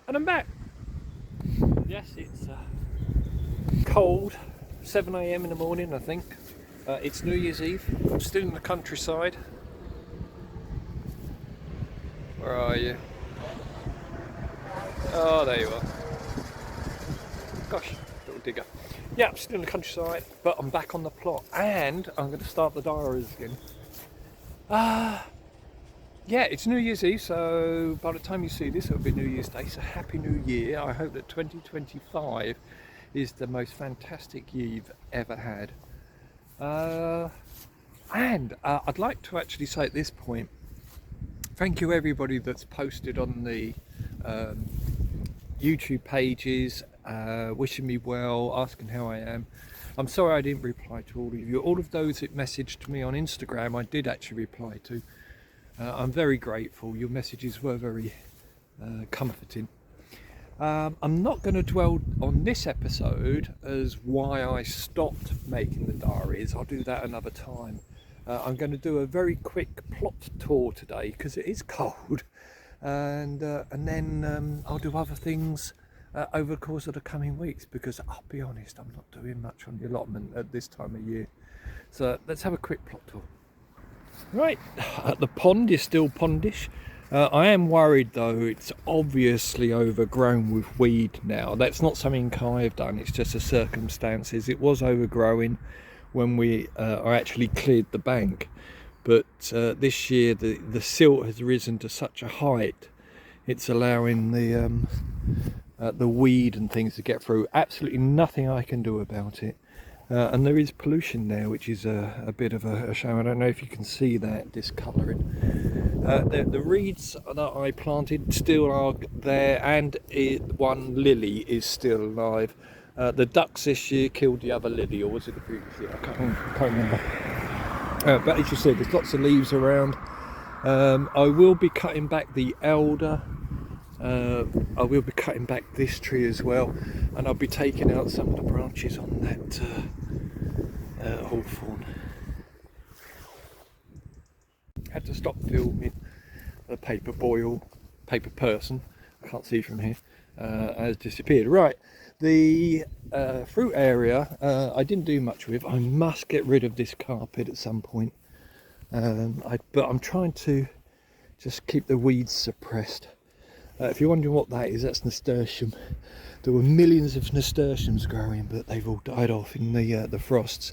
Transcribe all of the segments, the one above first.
And I'm back. Yes, it's cold, 7 a.m. in the morning, I think. It's New Year's Eve. I'm still in the countryside. Where are you? Oh, there you are. Gosh, little digger. Yeah, I'm still in the countryside, but I'm back on the plot, and I'm going to start the diaries again. Yeah, it's New Year's Eve, so by the time you see this, it'll be New Year's Day. So happy New Year. I hope that 2025 is the most fantastic year you've ever had. And I'd like to actually say at this point, thank you everybody that's posted on the YouTube pages, wishing me well, asking how I am. I'm sorry I didn't reply to all of you. All of those that messaged me on Instagram, I did actually reply to. I'm very grateful. Your messages were very comforting. I'm not going to dwell on this episode as why I stopped making the diaries. I'll do that another time. I'm going to do a very quick plot tour today because it is cold, and then I'll do other things over the course of the coming weeks, because I'll be honest, I'm not doing much on the allotment at this time of year. So let's have a quick plot tour. Right, the pond is still pondish. I am worried though, it's obviously overgrown with weed now. That's not something I've done, it's just the circumstances. It was overgrowing when we actually cleared the bank, but this year the silt has risen to such a height, it's allowing the weed and things to get through. Absolutely nothing I can do about it. And there is pollution there, which is a bit of a shame. I don't know if you can see that discolouring. The reeds that I planted still are there, and one lily is still alive. The ducks this year killed the other lily, or was it the previous year? I can't remember. But as you see, there's lots of leaves around. I will be cutting back the elder. I will be cutting back this tree as well, and I'll be taking out some of the branches on that hawthorn. Had to stop filming the paper person, I can't see from here, has disappeared. Right, the fruit area I didn't do much with. I must get rid of this carpet at some point, but I'm trying to just keep the weeds suppressed. If you're wondering what that is, that's nasturtium. There were millions of nasturtiums growing, but they've all died off in the frosts.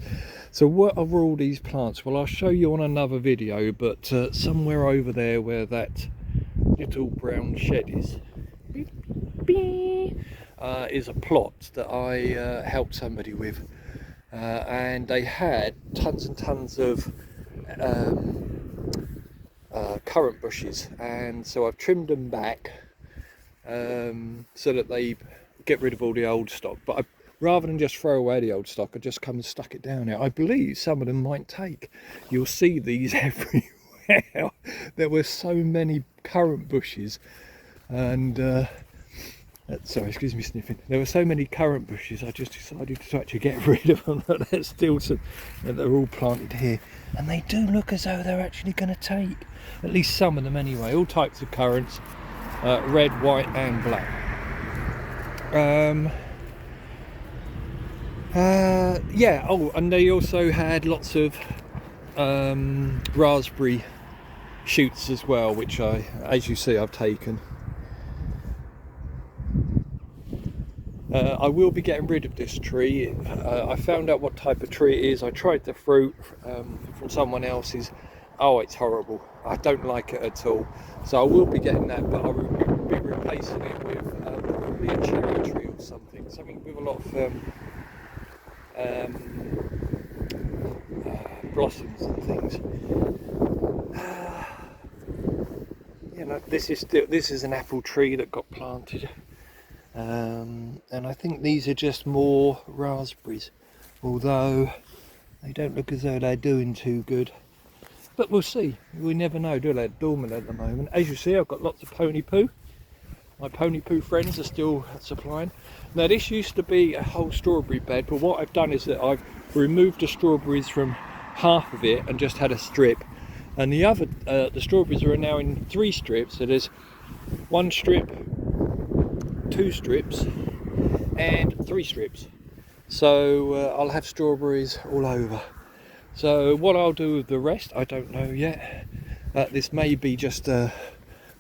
So what are all these plants? Well, I'll show you on another video, but somewhere over there where that little brown shed is a plot that I helped somebody with, and they had tons and tons of currant bushes, and so I've trimmed them back so that they get rid of all the old stock. But rather than just throw away the old stock, I just come and stuck it down there. I believe some of them might take. You'll see these everywhere. There were so many currant bushes, and sorry, excuse me sniffing. There were so many currant bushes, I just decided to actually get rid of them. There's still some, they're all planted here, and they do look as though they're actually going to take. At least some of them anyway. All types of currants, red, white and black. Yeah, oh, and they also had lots of raspberry shoots as well, which as you see, I've taken. I will be getting rid of this tree. I found out what type of tree it is. I tried the fruit from someone else's. Oh, it's horrible. I don't like it at all. So I will be getting that, but I will be replacing it with probably a cherry tree or something. Something with a lot of blossoms and things. You know, this is an apple tree that got planted. And I think these are just more raspberries, although they don't look as though they're doing too good. But we'll see. We never know, do they? They're dormant at the moment. As you see, I've got lots of pony poo. My pony poo friends are still supplying. Now, this used to be a whole strawberry bed, but what I've done is that I've removed the strawberries from half of it and just had a strip. And the other, the strawberries are now in 3 strips. So there's one strip 2 strips and 3 strips. So I'll have strawberries all over. So what I'll do with the rest, I don't know yet. This may be just a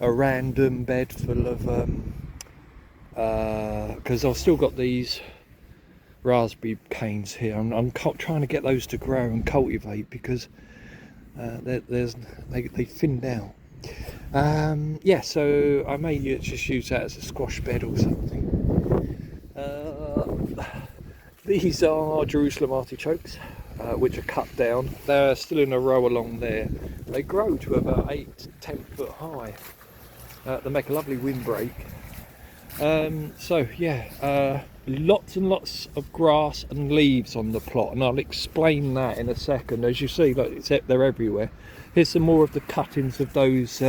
random bed full of, because I've still got these raspberry canes here. I'm trying to get those to grow and cultivate because they thinned out. Yeah, so I may just use that as a squash bed or something. These are Jerusalem artichokes, which are cut down. They're still in a row along there. They grow to about 8 to 10 foot high. They make a lovely windbreak. So yeah, lots and lots of grass and leaves on the plot, and I'll explain that in a second. As you see, look, they're everywhere. Here's some more of the cuttings of those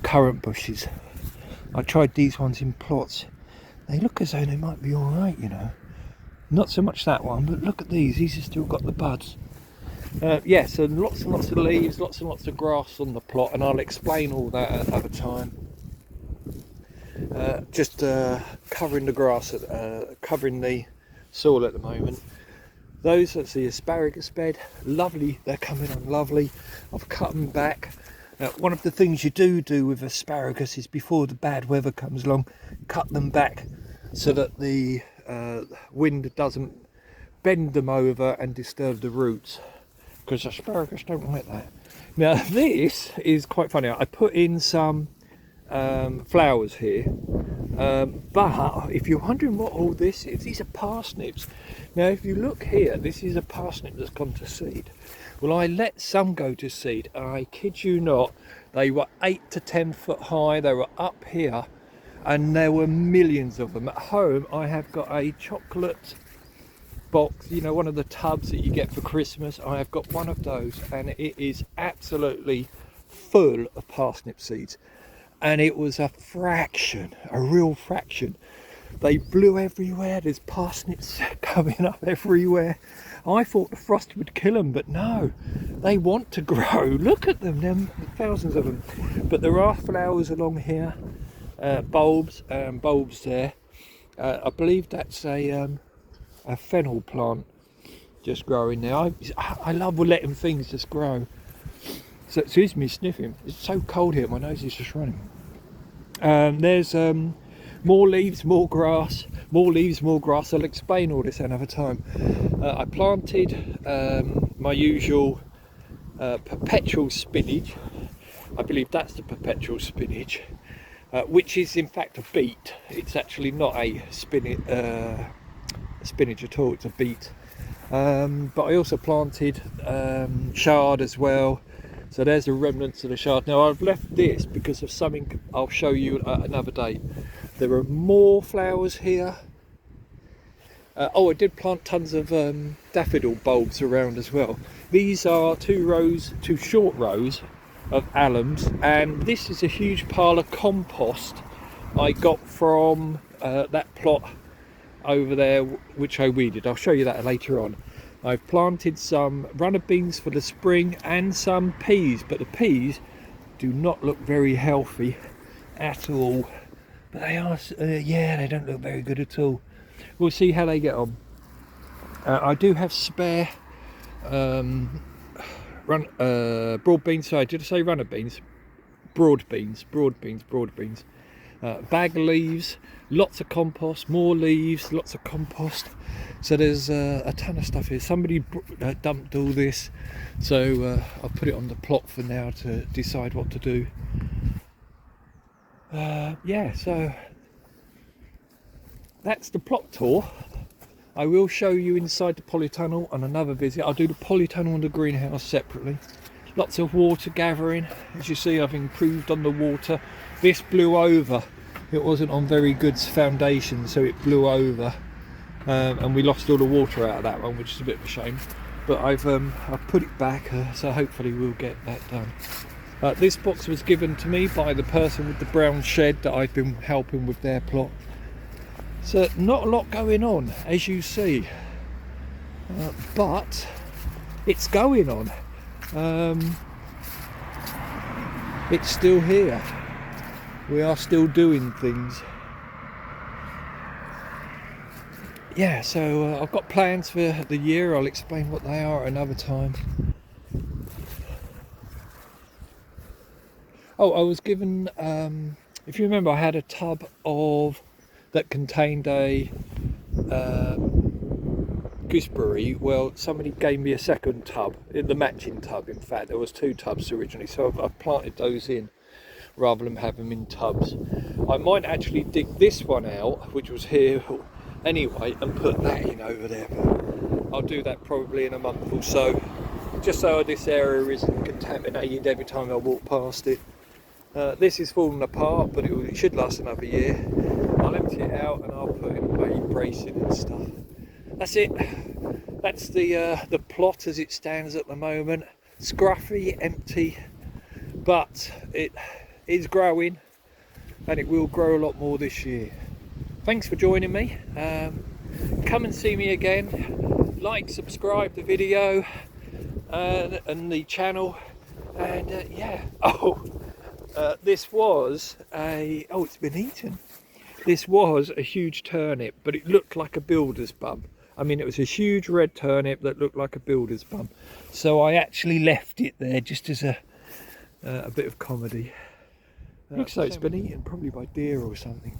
currant bushes. I tried these ones in plots. They look as though they might be all right, you know. Not so much that one, but look at these. These have still got the buds. Yeah, so lots and lots of leaves, lots and lots of grass on the plot, and I'll explain all that at another time. Just covering the grass, covering the soil at the moment. That's the asparagus bed. Lovely, they're coming on lovely. I've cut them back. One of the things you do with asparagus is before the bad weather comes along, cut them back so that the wind doesn't bend them over and disturb the roots, because asparagus don't like that. Now this is quite funny. I put in some flowers here, but if you're wondering what all this is, these are parsnips. Now if you look here, this is a parsnip that's gone to seed. Well, I let some go to seed, and I kid you not, they were 8 to 10 foot high. They were up here, and there were millions of them. At home I have got a chocolate box, you know, one of the tubs that you get for Christmas. I have got one of those, and it is absolutely full of parsnip seeds. And it was a fraction, a real fraction. They blew everywhere. There's parsnips coming up everywhere. I thought the frost would kill them, but no, they want to grow. Look at them, there are thousands of them. But there are flowers along here, bulbs there. I believe that's a fennel plant just growing there. I love letting things just grow. So excuse me sniffing. It's so cold here, my nose is just running. There's more leaves, more grass, more leaves, more grass. I'll explain all this another time. I planted my usual perpetual spinach. I believe that's the perpetual spinach, which is in fact a beet. It's actually not a spinach at all, it's a beet. But I also planted chard as well. So there's the remnants of the chard. Now I've left this because of something I'll show you another day. There are more flowers here. Oh, I did plant tons of daffodil bulbs around as well. These are 2 short rows of alums, and this is a huge pile of compost I got from that plot over there which I weeded. I'll show you that later on. I've planted some runner beans for the spring and some peas, but the peas do not look very healthy at all. But they are, yeah, they don't look very good at all. We'll see how they get on. I do have spare broad beans. Sorry, did I say runner beans? Broad beans. Bag of leaves, lots of compost, more leaves, lots of compost. So there's a ton of stuff here. Somebody dumped all this, so I'll put it on the plot for now to decide what to do. Yeah, so that's the plot tour. I will show you inside the polytunnel on another visit. I'll do the polytunnel and the greenhouse separately. Lots of water gathering. As you see, I've improved on the water. This blew over. It wasn't on very good foundation, so it blew over, and we lost all the water out of that one, which is a bit of a shame. But I've put it back, so hopefully we'll get that done. This box was given to me by the person with the brown shed that I've been helping with their plot. So not a lot going on, as you see, but it's going on. It's still here. We are still doing things. yeah, so I've got plans for the year. I'll explain what they are at another time. Oh, I was given, if you remember, I had a tub that contained a gooseberry. Well, somebody gave me a second tub, the matching tub. In fact, there was 2 tubs originally, so I've planted those in rather than have them in tubs. I might actually dig this one out, which was here anyway, and put that in over there. But I'll do that probably in a month or so, just so this area isn't contaminated every time I walk past it. This is falling apart, but it should last another year. I'll empty it out and I'll put in maybe bracing and stuff. That's it. That's the plot as it stands at the moment. Scruffy, empty, but it is growing, and it will grow a lot more this year. Thanks for joining me. Come and see me again. Like, subscribe the video and the channel, and yeah. This was it's been eaten. This was a huge turnip, but it looked like a builder's bum. I mean, it was a huge red turnip that looked like a builder's bum. So I actually left it there just as a bit of comedy. Looks like it's been eaten, probably by deer or something.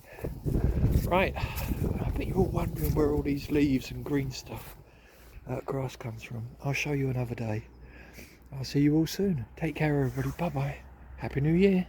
Right, I bet you're all wondering where all these leaves and green stuff, grass comes from. I'll show you another day. I'll see you all soon. Take care, everybody. Bye bye. Happy New Year.